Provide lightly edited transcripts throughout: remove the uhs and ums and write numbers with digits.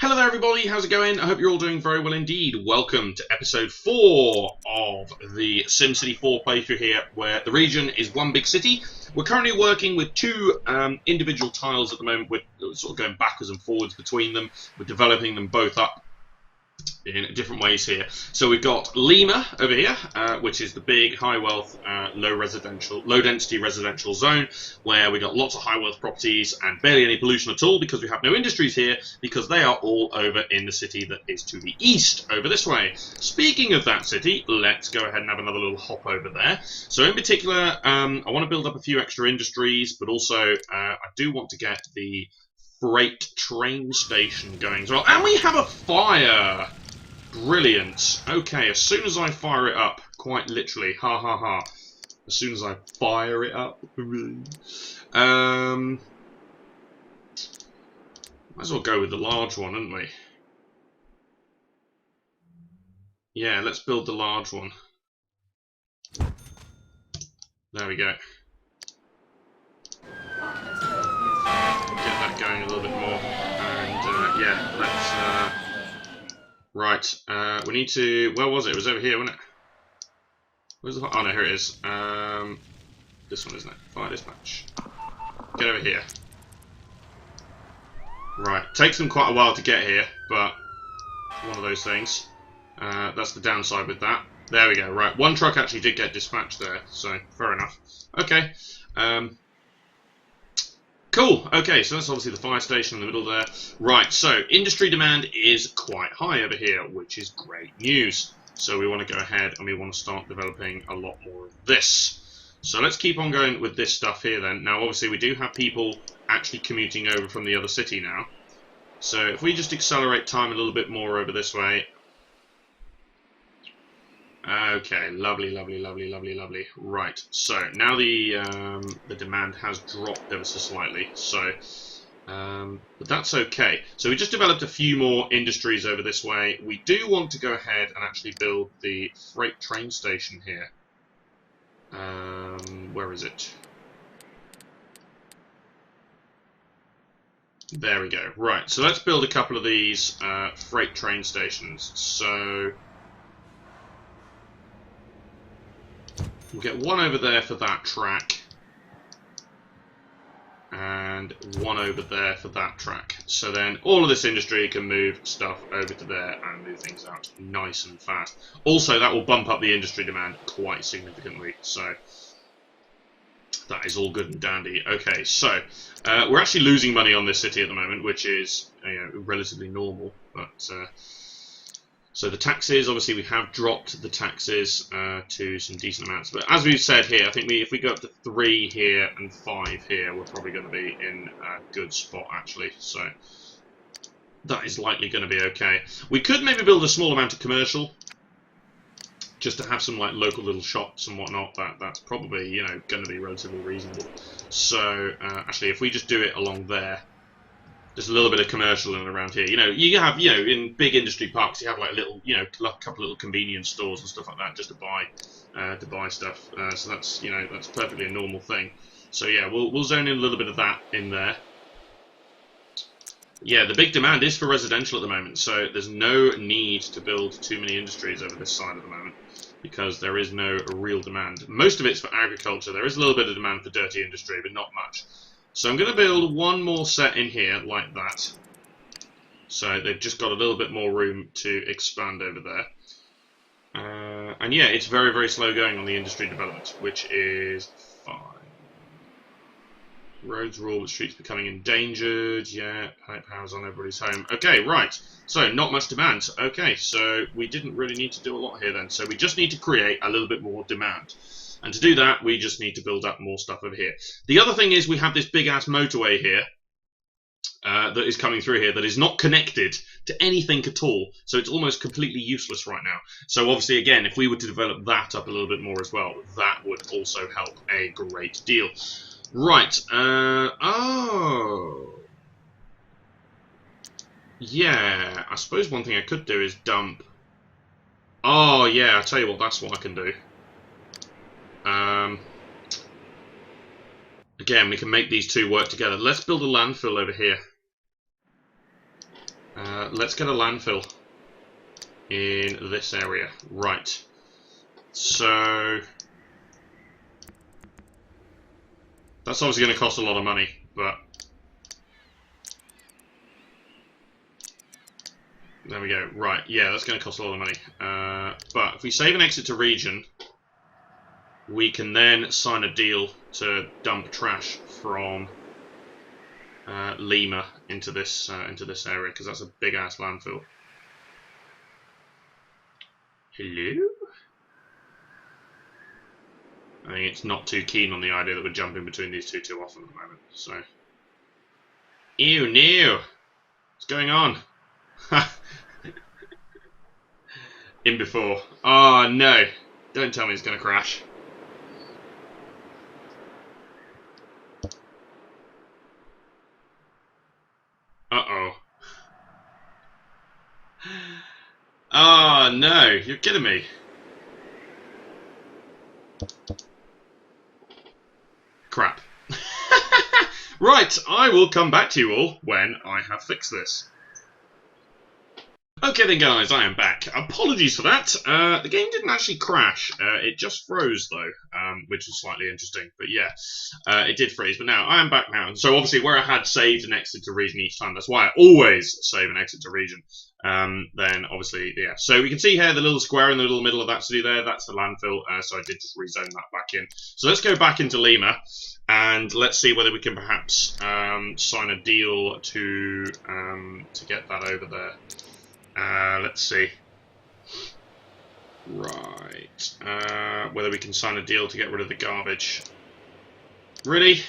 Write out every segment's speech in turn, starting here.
Hello there everybody, how's it going? I hope you're all doing very well indeed. Welcome to episode 4 of the SimCity 4 playthrough here, where the region is one big city. We're currently working with two individual tiles at the moment. We're sort of going backwards and forwards between them. We're developing them both up in different ways here. So we've got Lima over here, which is the big high wealth, low density residential zone, where we got lots of high wealth properties and barely any pollution at all because we have no industries here, because they are all over in the city that is to the east, over this way. Speaking of that city, let's go ahead and have another little hop over there. So in particular, I want to build up a few extra industries, but also I do want to get the freight train station going as well. And we have a fire! Brilliant. Okay, as soon as I fire it up, quite literally, ha ha ha. As soon as I fire it up, might as well go with the large one, hadn't we? Yeah, let's build the large one. There we go. Get that going a little bit more, and yeah, let's. Right, we need to. Where was it? It was over here, wasn't it? Where's the? Oh no, here it is. This one, isn't it? Fire dispatch. Get over here. Right, takes them quite a while to get here, but one of those things. That's the downside with that. There we go. Right, one truck actually did get dispatched there, so fair enough. Okay. Cool, okay, so that's obviously the fire station in the middle there. Right, so industry demand is quite high over here, which is great news. So we want to go ahead and we want to start developing a lot more of this. So let's keep on going with this stuff here then. Now obviously we do have people actually commuting over from the other city now. So if we just accelerate time a little bit more over this way. Okay, lovely, lovely, lovely, lovely, lovely. Right, so now the demand has dropped ever so slightly, so but that's okay. So we just developed a few more industries over this way. We do want to go ahead and actually build the freight train station here. Where is it? There we go. Right, so let's build a couple of these freight train stations. So we'll get one over there for that track, and one over there for that track. So then all of this industry can move stuff over to there and move things out nice and fast. Also, that will bump up the industry demand quite significantly. So that is all good and dandy. Okay, so we're actually losing money on this city at the moment, which is relatively normal, but so the taxes, obviously we have dropped the taxes to some decent amounts. But as we've said here, I think if we go up to 3 here and 5 here, we're probably going to be in a good spot actually. So that is likely going to be okay. We could maybe build a small amount of commercial, just to have some like local little shops and whatnot. That's probably going to be relatively reasonable. So actually, if we just do it along there. Just a little bit of commercial and around here. You have, in big industry parks, you have like little, a couple of little convenience stores and stuff like that, just to buy stuff. So that's, that's perfectly a normal thing. So yeah, we'll zone in a little bit of that in there. Yeah, the big demand is for residential at the moment, so there's no need to build too many industries over this side at the moment, because there is no real demand. Most of it's for agriculture. There is a little bit of demand for dirty industry, but not much. So I'm going to build one more set in here like that. So they've just got a little bit more room to expand over there. And yeah, it's very, very slow going on the industry development, which is fine. Roads rule, the streets becoming endangered. Yeah, power's on everybody's home. Okay, right. So not much demand. Okay, so we didn't really need to do a lot here then. So we just need to create a little bit more demand. And to do that, we just need to build up more stuff over here. The other thing is we have this big-ass motorway here that is coming through here that is not connected to anything at all. So it's almost completely useless right now. So obviously, again, if we were to develop that up a little bit more as well, that would also help a great deal. Right. Oh. Yeah, I suppose one thing I could do is dump. Oh, yeah, I'll tell you what, that's what I can do. Again, we can make these two work together. Let's build a landfill over here. let's get a landfill in this area. Right. So that's obviously going to cost a lot of money, but there we go. Right, yeah, that's going to cost a lot of money. But if we save and exit to region, we can then sign a deal to dump trash from Lima into this area, because that's a big ass landfill. Hello? I think it's not too keen on the idea that we're jumping between these two too often at the moment. So, ew, no, what's going on? In before. Oh no! Don't tell me it's going to crash. Uh-oh. Oh no, you're kidding me. Crap. Right, I will come back to you all when I have fixed this. Okay then guys, I am back. Apologies for that. The game didn't actually crash. It just froze though, which was slightly interesting. But yeah, it did freeze. But now, I am back now. So obviously where I had saved and exited to region each time, that's why I always save and exit to region. Then obviously, yeah. So we can see here the little square in the little middle of that city there, that's the landfill. So I did just rezone that back in. So let's go back into Lima. And let's see whether we can perhaps sign a deal to get that over there. Let's see. Right. Whether we can sign a deal to get rid of the garbage. Really?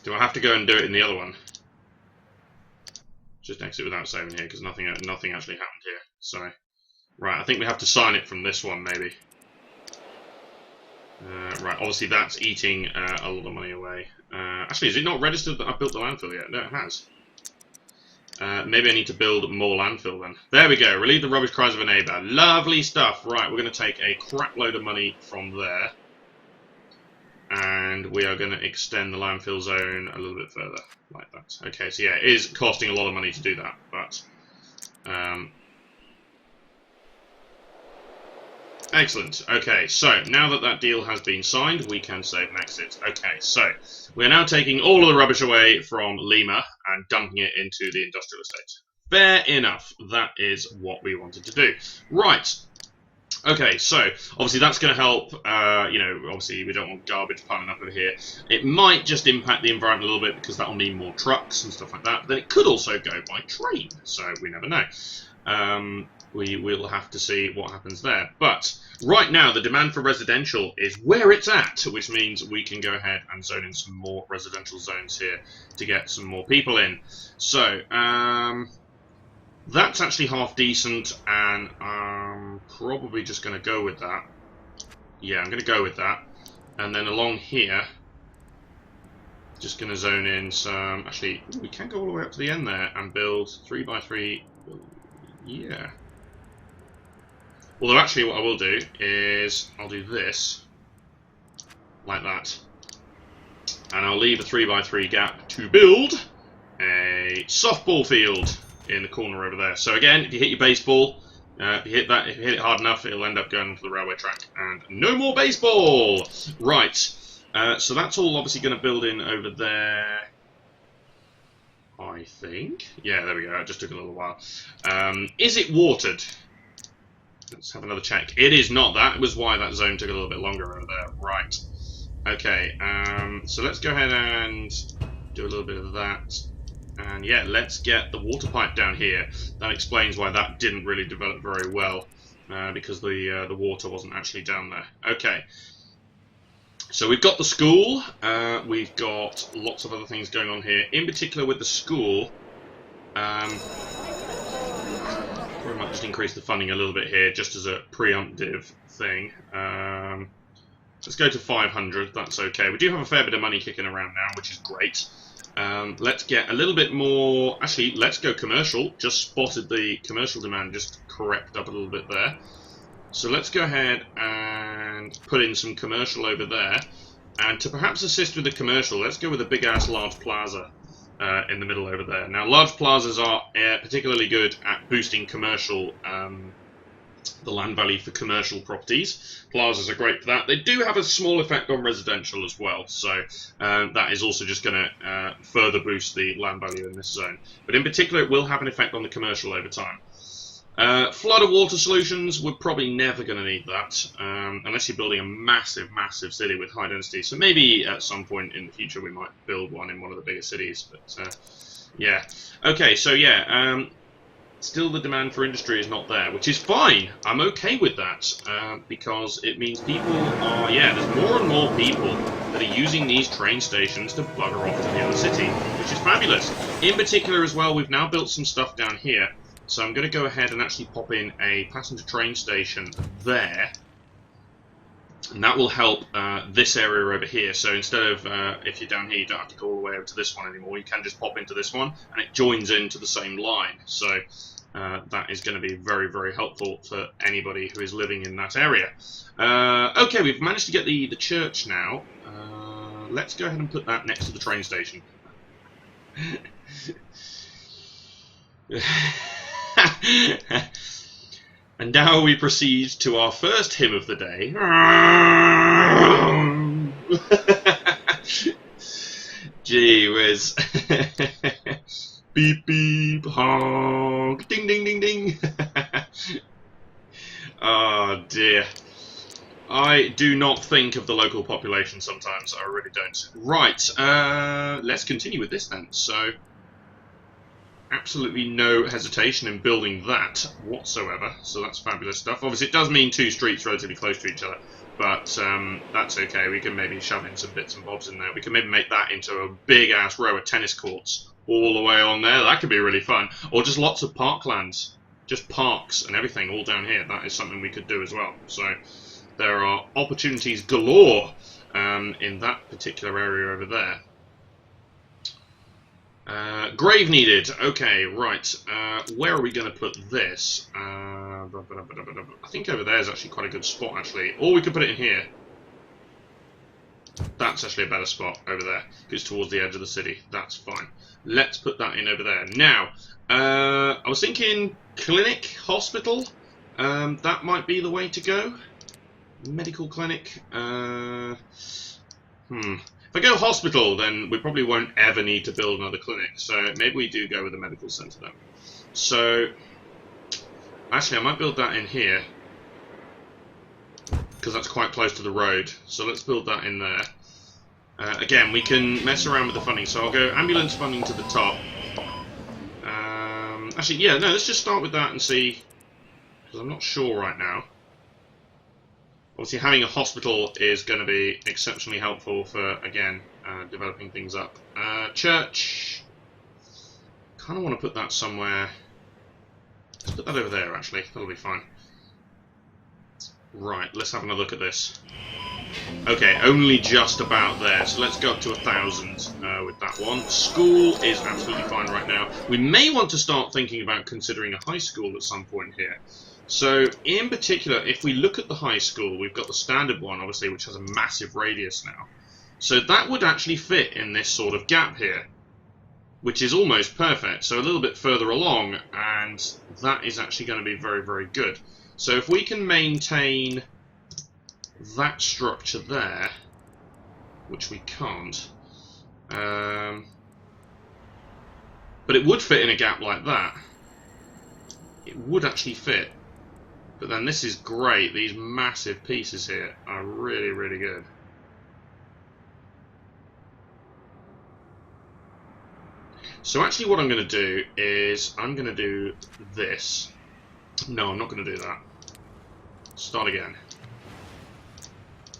Do I have to go and do it in the other one? Just exit without saving here, because nothing actually happened here. So, right, I think we have to sign it from this one, maybe. Right, obviously that's eating a lot of money away. Actually, is it not registered that I've built the landfill yet? No, it has. Maybe I need to build more landfill then. There we go. Relieve the rubbish cries of a neighbour. Lovely stuff. Right, we're going to take a crap load of money from there. And we are going to extend the landfill zone a little bit further, like that. Okay, so yeah, it is costing a lot of money to do that, but... excellent. Okay, so now that that deal has been signed, we can save and exit. Okay, so we're now taking all of the rubbish away from Lima and dumping it into the industrial estate. Fair enough. That is what we wanted to do. Right. Okay, so obviously that's going to help. You know, obviously we don't want garbage piling up over here. It might just impact the environment a little bit because that will need more trucks and stuff like that. But then it could also go by train, so we never know. We will have to see what happens there. But right now, the demand for residential is where it's at, which means we can go ahead and zone in some more residential zones here to get some more people in. So, that's actually half decent, and I'm probably just going to go with that. Yeah, I'm going to go with that. And then along here, just going to zone in some... Actually, we can go all the way up to the end there and build 3x3. Yeah. Although actually what I will do is I'll do this like that, and I'll leave a 3x3 gap to build a softball field in the corner over there. So again, if you hit your baseball, if you hit it hard enough, it'll end up going onto the railway track, and no more baseball. Right. So that's all obviously going to build in over there. I think. Yeah, there we go. It just took a little while. Is it watered? Let's have another check. It is not. That was why that zone took a little bit longer over there. Right. Okay. So let's go ahead and do a little bit of that. And yeah, let's get the water pipe down here. That explains why that didn't really develop very well, because the water wasn't actually down there. Okay. So we've got the school. We've got lots of other things going on here. In particular with the school, we might just increase the funding a little bit here, just as a preemptive thing. Let's go to 500. That's okay. We do have a fair bit of money kicking around now, which is great. Let's get a little bit more... Actually, let's go commercial. Just spotted the commercial demand just correct up a little bit there. So let's go ahead and put in some commercial over there. And to perhaps assist with the commercial, let's go with a big-ass large plaza in the middle over there. Now, large plazas are particularly good at boosting commercial, the land value for commercial properties. Plazas are great for that. They do have a small effect on residential as well, so that is also just going to further boost the land value in this zone. But in particular, it will have an effect on the commercial over time. Flood of water solutions, we're probably never going to need that, unless you're building a massive, massive city with high density. So maybe at some point in the future we might build one in one of the bigger cities, but yeah. Okay, so yeah, still the demand for industry is not there, which is fine. I'm okay with that, because it means people are, yeah, there's more and more people that are using these train stations to bugger off to the other city, which is fabulous. In particular as well, we've now built some stuff down here. So I'm going to go ahead and actually pop in a passenger train station there. And that will help this area over here. So instead of, if you're down here, you don't have to go all the way over to this one anymore. You can just pop into this one, and it joins into the same line. So that is going to be very, very helpful for anybody who is living in that area. Okay, we've managed to get the church now. Let's go ahead and put that next to the train station. And now we proceed to our first hymn of the day. Gee whiz. Beep beep honk. Ding ding ding ding. Oh dear. I do not think of the local population sometimes, I really don't. Right, let's continue with this then. So absolutely no hesitation in building that whatsoever, so that's fabulous stuff. Obviously it does mean two streets relatively close to each other, but that's okay. We can maybe shove in some bits and bobs in there. We can maybe make that into a big ass row of tennis courts all the way along there. That could be really fun. Or just lots of parklands, just parks and everything all down here. That is something we could do as well. So there are opportunities galore in that particular area over there. Grave needed. Okay, right. Where are we going to put this? I think over there is actually quite a good spot, actually. Or we could put it in here. That's actually a better spot over there. It's towards the edge of the city. That's fine. Let's put that in over there. Now, I was thinking clinic, hospital. That might be the way to go. Medical clinic. If I go hospital, then we probably won't ever need to build another clinic. So maybe we do go with a medical centre then. So, actually I might build that in here, because that's quite close to the road. So let's build that in there. Again, we can mess around with the funding. So I'll go ambulance funding to the top. Actually, yeah, no, let's just start with that and see, because I'm not sure right now. Obviously, having a hospital is going to be exceptionally helpful for, again, developing things up. Church. Kind of want to put that somewhere. Let's put that over there, actually. That'll be fine. Right, let's have another look at this. Okay, only just about there. So let's go up to 1,000 with that one. School is absolutely fine right now. We may want to start thinking about considering a high school at some point here. So, in particular, if we look at the high school, we've got the standard one, obviously, which has a massive radius now. So that would actually fit in this sort of gap here, which is almost perfect. So a little bit further along, and that is actually going to be very, very good. So if we can maintain that structure there, which we can't, but it would fit in a gap like that. It would actually fit. But then this is great. These massive pieces here are really, really good. So actually what I'm going to do is I'm going to do this. No, I'm not going to do that. Start again.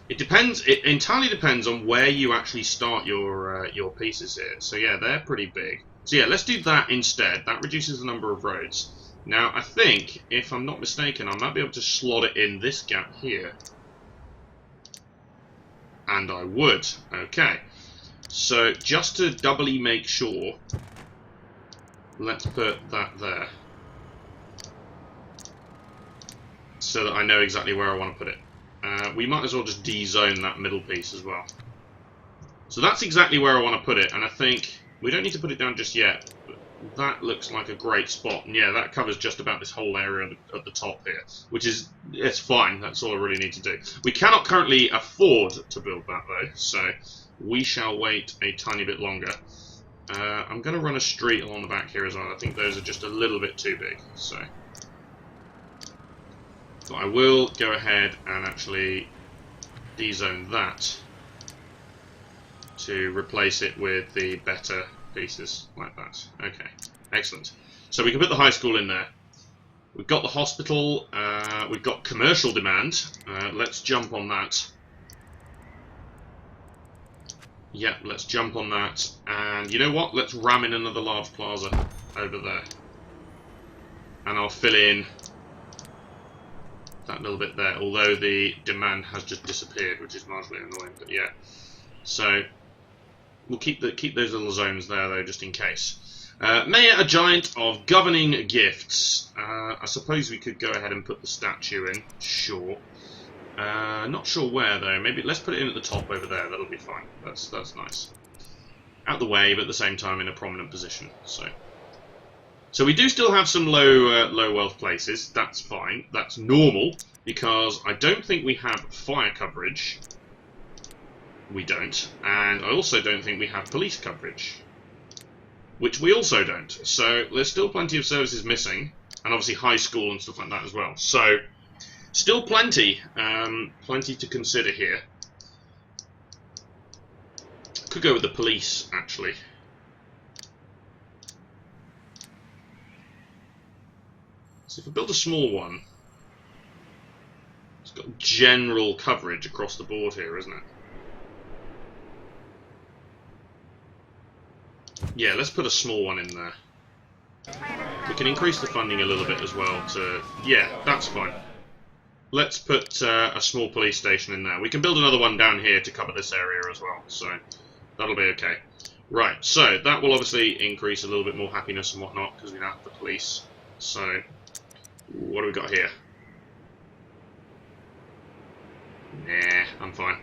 It depends. It entirely depends on where you actually start your pieces here. So yeah, they're pretty big. So yeah, let's do that instead. That reduces the number of roads. Now, I think, if I'm not mistaken, I might be able to slot it in this gap here. And I would. Okay. So, just to doubly make sure, let's put that there. So that I know exactly where I want to put it. We might as well just de-zone that middle piece as well. So that's exactly where I want to put it, and I think We don't need to put it down just yet. That looks like a great spot. And yeah, that covers just about this whole area at the top here, which is, it's fine. That's all I really need to do. We cannot currently afford to build that though, so we shall wait a tiny bit longer. I'm going to run a street along the back here as well. I think those are just a little bit too big, so I will go ahead and actually dezone that to replace it with the better pieces like that. Okay, excellent. So we can put the high school in there. We've got the hospital. We've got commercial demand. Let's jump on that. Yeah, let's jump on that. And you know what? Let's ram in another large plaza over there. And I'll fill in that little bit there, although the demand has just disappeared, which is marginally annoying, but yeah. So we'll keep those little zones there though, just in case. Mayor, a giant of governing gifts. I suppose we could go ahead and put the statue in. Sure. Not sure where though. Maybe let's put it in at the top over there. That'll be fine. That's nice. Out the way, but at the same time in a prominent position. So we do still have some low wealth places. That's fine. That's normal because I don't think we have fire coverage. We don't, and I also don't think we have police coverage, which we also don't. So there's still plenty of services missing, and obviously high school and stuff like that as well. So still plenty to consider here. Could go with the police actually. So if I build a small one, it's got general coverage across the board here, isn't it? Yeah, let's put a small one in there. We can increase the funding a little bit as well to... Yeah, that's fine. Let's put a small police station in there. We can build another one down here to cover this area as well, so that'll be okay. Right, so that will obviously increase a little bit more happiness and whatnot, because we now have the police. So, what do we got here? Nah, I'm fine.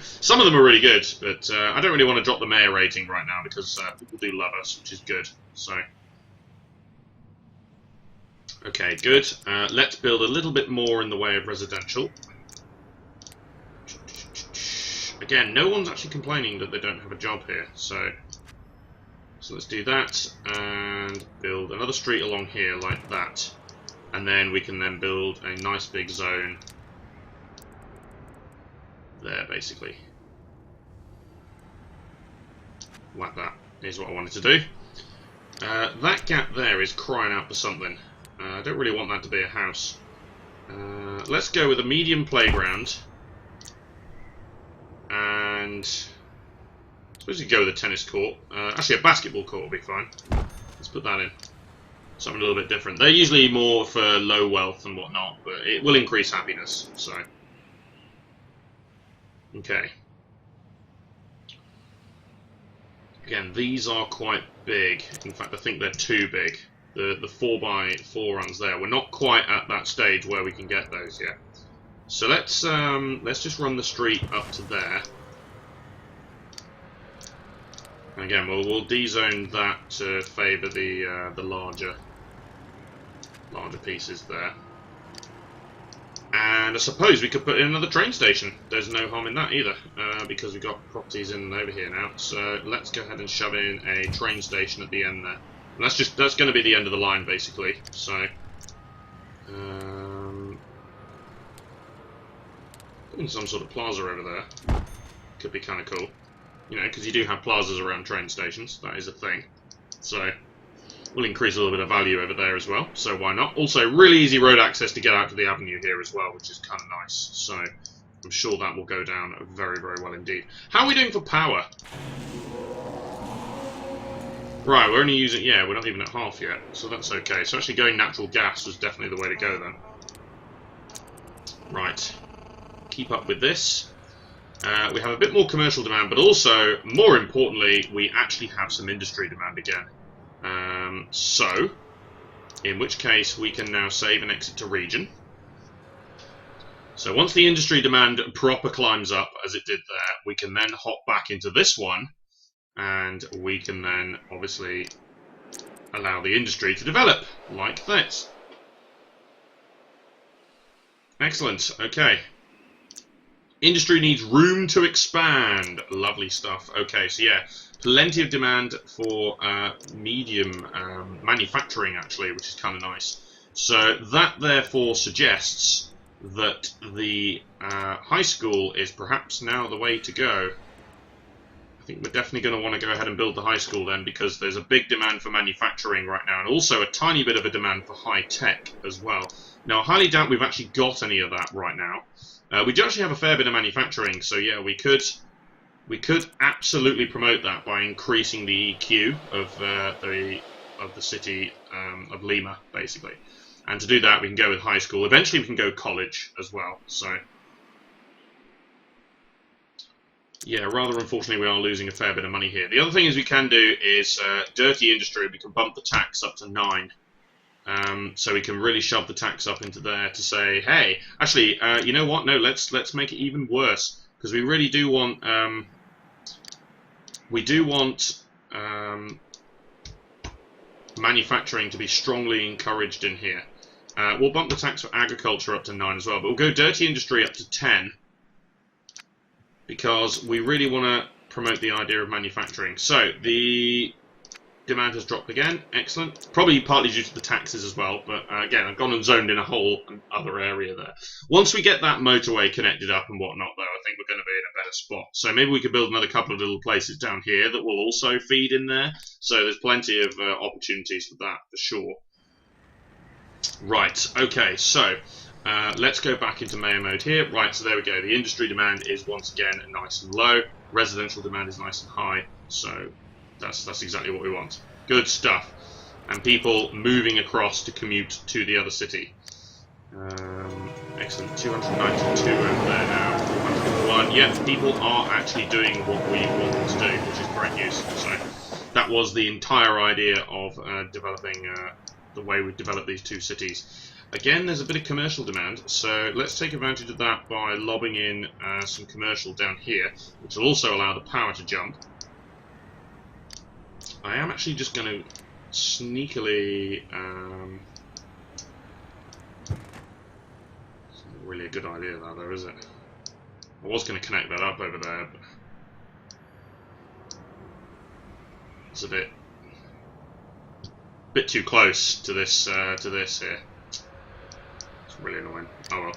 Some of them are really good, but I don't really want to drop the mayor rating right now because people do love us, which is good. So, okay, good. Let's build a little bit more in the way of residential. Again, no one's actually complaining that they don't have a job here, so let's do that and build another street along here like that, and then we can then build a nice big zone there, basically. Like that is what I wanted to do. That gap there is crying out for something. I don't really want that to be a house. Let's go with a medium playground. And I suppose you go with a tennis court. Actually, a basketball court will be fine. Let's put that in. Something a little bit different. They're usually more for low wealth and whatnot, but it will increase happiness, so... Okay. Again, these are quite big. In fact, I think they're too big. The 4x4 runs there. We're not quite at that stage where we can get those yet. So let's just run the street up to there. And again, we'll dezone that to favour the larger pieces there. And I suppose we could put in another train station. There's no harm in that either, because we've got properties in over here now. So let's go ahead and shove in a train station at the end there. And that's going to be the end of the line, basically. So, putting some sort of plaza over there could be kind of cool. You know, because you do have plazas around train stations. That is a thing. So we'll increase a little bit of value over there as well, so why not? Also, really easy road access to get out to the avenue here as well, which is kind of nice. So I'm sure that will go down very, very well indeed. How are we doing for power? Right, we're only using... Yeah, we're not even at half yet, so that's okay. So actually going natural gas was definitely the way to go then. Right. Keep up with this. We have a bit more commercial demand, but also, more importantly, we actually have some industry demand again. So, in which case we can now save and exit to region. So once the industry demand proper climbs up, as it did there, we can then hop back into this one And we can then obviously allow the industry to develop like this. Excellent. Okay. Industry needs room to expand. Lovely stuff. Okay, so yeah, plenty of demand for medium manufacturing, actually, which is kind of nice. So that therefore suggests that the high school is perhaps now the way to go. I think we're definitely going to want to go ahead and build the high school then, because there's a big demand for manufacturing right now, and also a tiny bit of a demand for high tech as well. Now, I highly doubt we've actually got any of that right now. We do actually have a fair bit of manufacturing, so yeah, we could absolutely promote that by increasing the EQ of the city of Lima, basically. And to do that, we can go with high school. Eventually, we can go college as well. So yeah, rather unfortunately, we are losing a fair bit of money here. The other thing is we can do is dirty industry. We can bump the tax up to 9. So we can really shove the tax up into there to say, hey, actually, you know what? No, let's make it even worse, because we really do want manufacturing to be strongly encouraged in here. We'll bump the tax for agriculture up to 9 as well, but we'll go dirty industry up to 10 because we really want to promote the idea of manufacturing. So the demand has dropped again. Excellent. Probably partly due to the taxes as well, but again, I've gone and zoned in a whole other area there. Once we get that motorway connected up and whatnot, though, I think we're going to be in a better spot. So maybe we could build another couple of little places down here that will also feed in there. So there's plenty of opportunities for that, for sure. Right, okay, so let's go back into mayor mode here. Right, so there we go. The industry demand is once again nice and low. Residential demand is nice and high. So that's exactly what we want. Good stuff. And people moving across to commute to the other city. Excellent. 292 over there now. 401. Yeah, people are actually doing what we want them to do, which is great news. So that was the entire idea of developing the way we develop these two cities. Again, there's a bit of commercial demand, so let's take advantage of that by lobbing in some commercial down here, which will also allow the power to jump. I am actually just going to sneakily... it's not really a good idea that, though, is it? I was going to connect that up over there, but it's a bit too close to this here. It's really annoying. Oh well.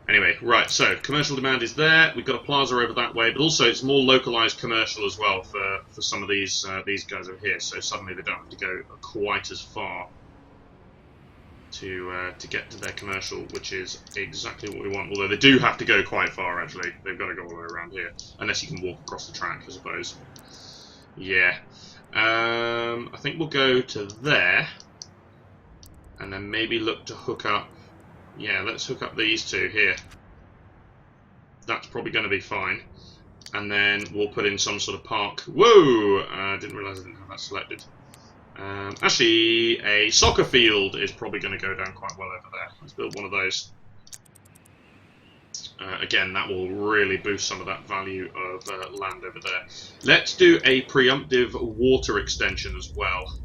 Anyway, right, so commercial demand is there. We've got a plaza over that way, but also it's more localized commercial as well for some of these guys over here. So suddenly they don't have to go quite as far to get to their commercial, which is exactly what we want. Although they do have to go quite far, actually. They've got to go all the way around here, unless you can walk across the track, I suppose. Yeah. I think we'll go to there, and then maybe look to hook up. Yeah, let's hook up these two here. That's probably going to be fine. And then we'll put in some sort of park. Whoa! Didn't realise I didn't have that selected. Actually, a soccer field is probably going to go down quite well over there. Let's build one of those. Again, that will really boost some of that value of land over there. Let's do a preemptive water extension as well,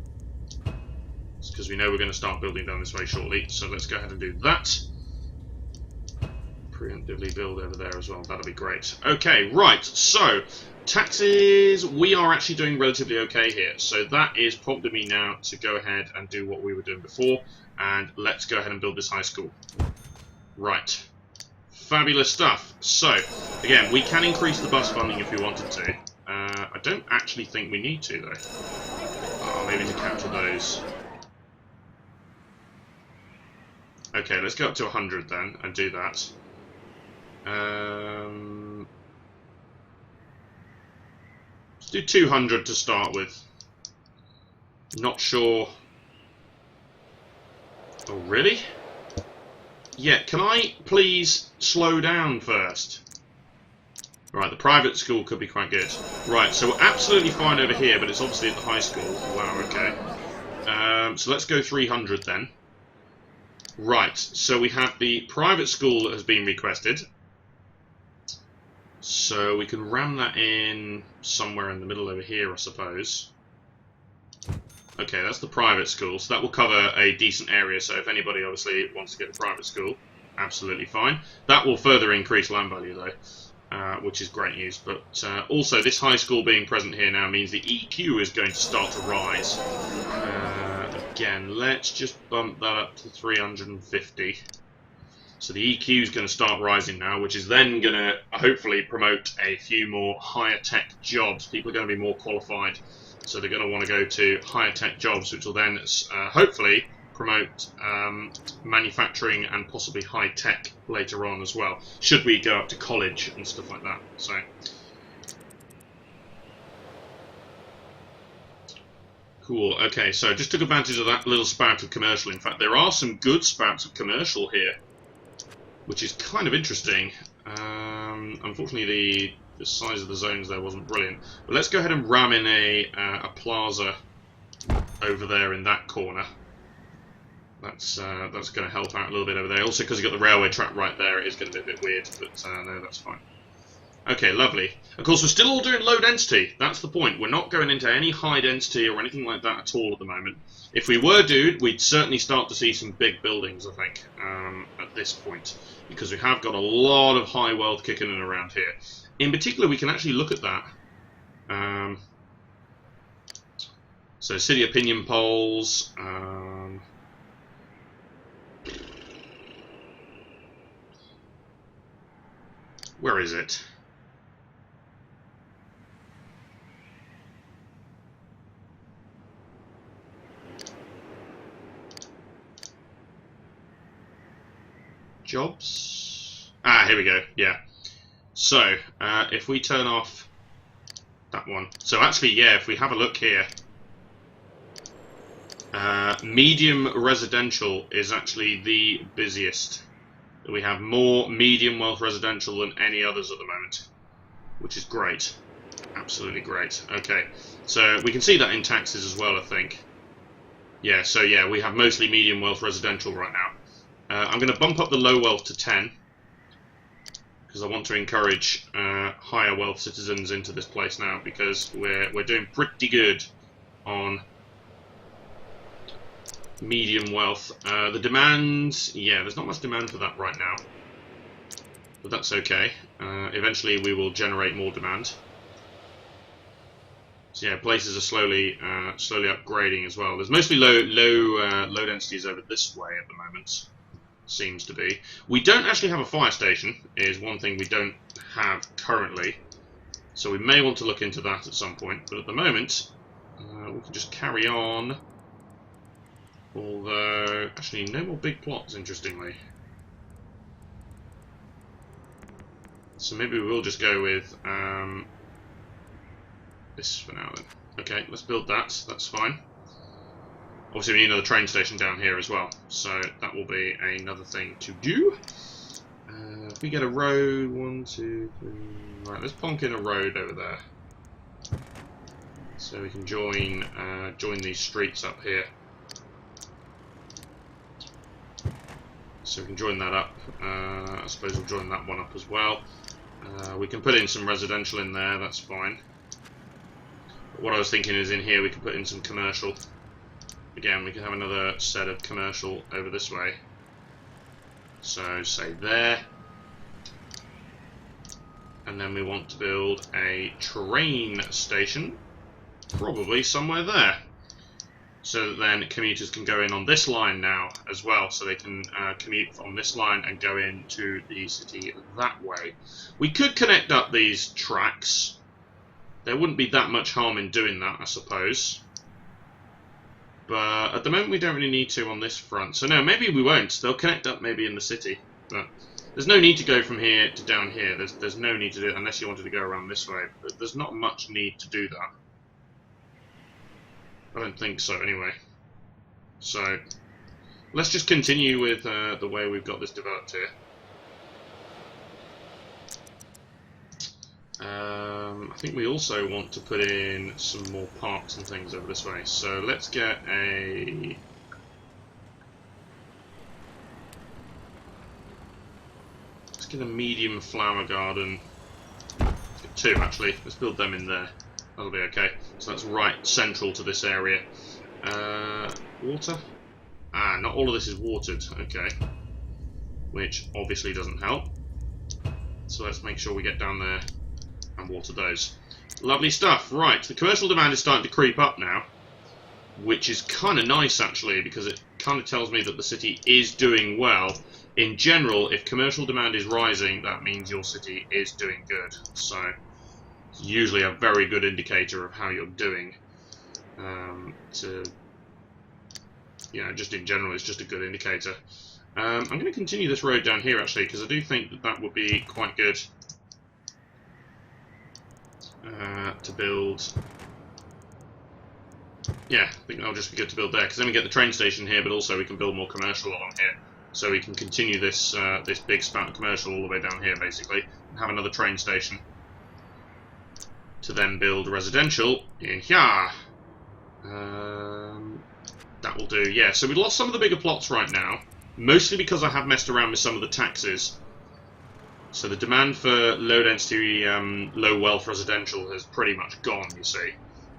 because we know we're going to start building down this way shortly. So let's go ahead and do that. Preemptively build over there as well. That'll be great. Okay, right. So taxes, we are actually doing relatively okay here. So that is prompted me now to go ahead and do what we were doing before, and let's go ahead and build this high school. Right. Fabulous stuff. So, again, we can increase the bus funding if we wanted to. I don't actually think we need to, though. Oh, maybe to counter those. Okay, let's go up to 100 then, and do that. Let's do 200 to start with. Not sure... Oh, really? Yeah, can I please slow down first? Right, the private school could be quite good. Right, so we're absolutely fine over here, but it's obviously at the high school. Wow, okay. So let's go 300 then. Right, so we have the private school that has been requested. So we can ram that in somewhere in the middle over here, I suppose. Okay, that's the private school, so that will cover a decent area, so if anybody obviously wants to get to private school, absolutely fine. That will further increase land value though, which is great news. But also, this high school being present here now means the EQ is going to start to rise. Again, let's just bump that up to 350. So the EQ is going to start rising now, which is then going to hopefully promote a few more higher tech jobs. People are going to be more qualified, so they're going to want to go to higher tech jobs, which will then hopefully promote manufacturing and possibly high tech later on as well, should we go up to college and stuff like that. So cool. Okay, so just took advantage of that little spout of commercial. In fact, there are some good spouts of commercial here, which is kind of interesting. Unfortunately, the size of the zones there wasn't brilliant. But let's go ahead and ram in a plaza over there in that corner. That's going to help out a little bit over there. Also, because you've got the railway track right there, it is going to be a bit weird, but no, that's fine. Okay, lovely. Of course, we're still all doing low density. That's the point. We're not going into any high density or anything like that at all at the moment. If we were to, we'd certainly start to see some big buildings, I think, at this point, because we have got a lot of high wealth kicking in around here. In particular, we can actually look at that. So, city opinion polls. Where is it? Jobs. Ah, here we go. Yeah. So, if we turn off that one. So actually, yeah, if we have a look here, medium residential is actually the busiest. We have more medium wealth residential than any others at the moment, which is great. Absolutely great. Okay, so we can see that in taxes as well, I think. Yeah, so yeah, we have mostly medium wealth residential right now. I'm going to bump up the low wealth to 10, because I want to encourage higher wealth citizens into this place now, because we're doing pretty good on medium wealth. The demand, yeah, there's not much demand for that right now, but that's okay. Eventually we will generate more demand. So yeah, places are slowly upgrading as well. There's mostly low densities over this way at the moment, seems to be. We don't actually have a fire station, is one thing we don't have currently, so we may want to look into that at some point, but at the moment we can just carry on. Although, actually, no more big plots, interestingly. So maybe we will just go with this for now then. Okay, let's build that, that's fine. Obviously we need another train station down here as well, so that will be another thing to do. If we get a road, 1, 2, 3... Right, let's plonk in a road over there. So we can join these streets up here. So we can join that up. I suppose we'll join that one up as well. We can put in some residential in there, that's fine. But what I was thinking is in here we can put in some commercial. Again, we can have another set of commercial over this way. So, say there. And then we want to build a train station, probably somewhere there. So that then commuters can go in on this line now as well, so they can commute on this line and go into the city that way. We could connect up these tracks. There wouldn't be that much harm in doing that, I suppose. But at the moment we don't really need to on this front. So no, maybe we won't. They'll connect up maybe in the city. But there's no need to go from here to down here. There's no need to do it unless you wanted to go around this way. But there's not much need to do that. I don't think so anyway. So let's just continue with the way we've got this developed here. I think we also want to put in some more parks and things over this way. So let's get a... Let's get a medium flower garden 2 actually. Let's build them in there. That'll be okay. So that's right central to this area. Water? Ah, not all of this is watered. Okay. Which obviously doesn't help. So let's make sure we get down there and water those. Lovely stuff. Right, the commercial demand is starting to creep up now, which is kind of nice actually, because it kind of tells me that the city is doing well. In general, if commercial demand is rising, that means your city is doing good. So it's usually a very good indicator of how you're doing. Just in general, it's just a good indicator. I'm going to continue this road down here actually, because I do think that that would be quite good to build. Yeah, I think that'll just be good to build there, because then we get the train station here, but also we can build more commercial along here. So we can continue this this big span of commercial all the way down here, basically, and have another train station to then build residential in here. That will do, yeah. So we've lost some of the bigger plots right now, mostly because I have messed around with some of the taxes. So the demand for low-density, low-wealth residential has pretty much gone, you see.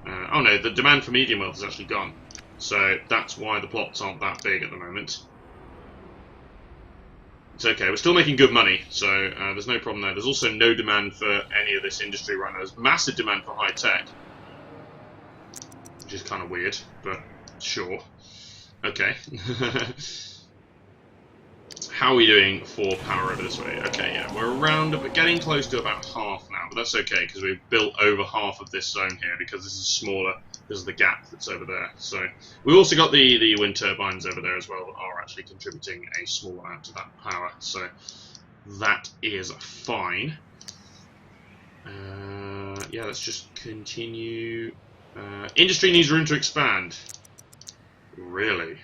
Oh no, the demand for medium wealth has actually gone. So that's why the plots aren't that big at the moment. It's okay, we're still making good money, so there's no problem there. There's also no demand for any of this industry right now. There's massive demand for high-tech, which is kind of weird, but sure. Okay. How are we doing for power over this way? Okay, yeah, we're getting close to about half now, but that's okay, because we've built over half of this zone here, because this is smaller. This is the gap that's over there. So we also got the wind turbines over there as well that are actually contributing a small amount to that power. So that is fine. Yeah, let's just continue. Industry needs room to expand. Really?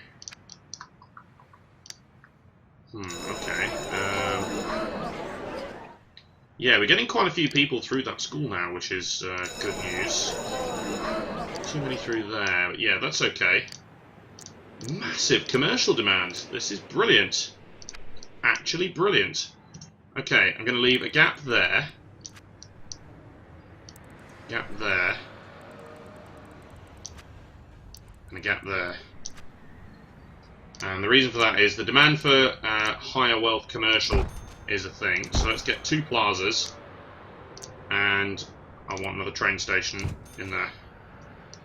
Okay. Yeah, we're getting quite a few people through that school now, which is good news. Too many through there, but yeah, that's okay. Massive commercial demand. This is brilliant. Actually brilliant. Okay, I'm going to leave a gap there. Gap there. And a gap there. And the reason for that is the demand for higher wealth commercial is a thing. So let's get 2 plazas. And I want another train station in there.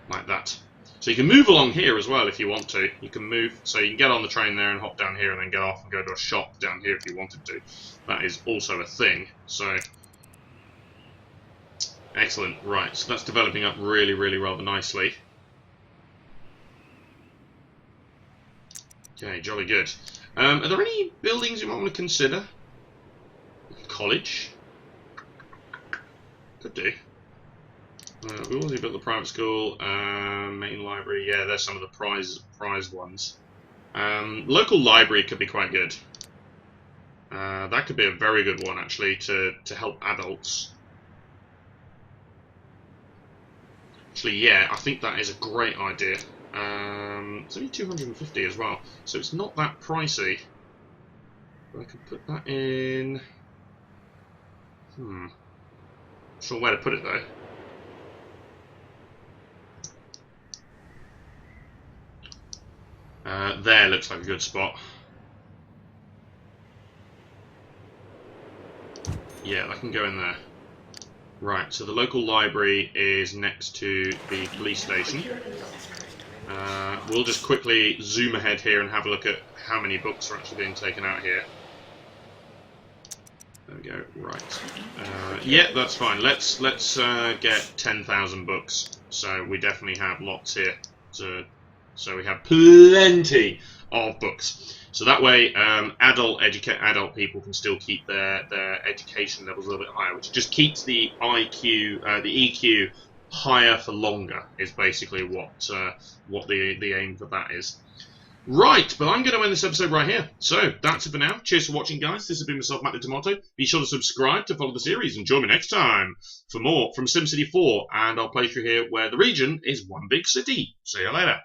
Like that. So you can move along here as well if you want to. You can move, so you can get on the train there and hop down here and then get off and go to a shop down here if you wanted to. That is also a thing. So, excellent. Right, so that's developing up really, really rather nicely. Okay, jolly good. Are there any buildings you might want to consider? College? Could do. We already built the private school, main library. Yeah, there's some of the prize ones. Local library could be quite good. That could be a very good one actually to help adults. Actually, yeah, I think that is a great idea. It's only 250 as well, so it's not that pricey. But I could put that in. Not sure where to put it though. There looks like a good spot. Yeah, that can go in there. Right, so the local library is next to the police station. We'll just quickly zoom ahead here and have a look at how many books are actually being taken out here. There we go, right. Yeah, that's fine. Let's get 10,000 books. So we definitely have lots here so we have plenty of books. So that way, adult people can still keep their education levels a little bit higher, which just keeps the IQ, the EQ higher for longer. Is basically what the aim for that is. Right, but I'm going to end this episode right here. So that's it for now. Cheers for watching, guys. This has been myself, Matt the Tomato. Be sure to subscribe to follow the series and join me next time for more from SimCity 4 and our playthrough here where the region is one big city. See you later.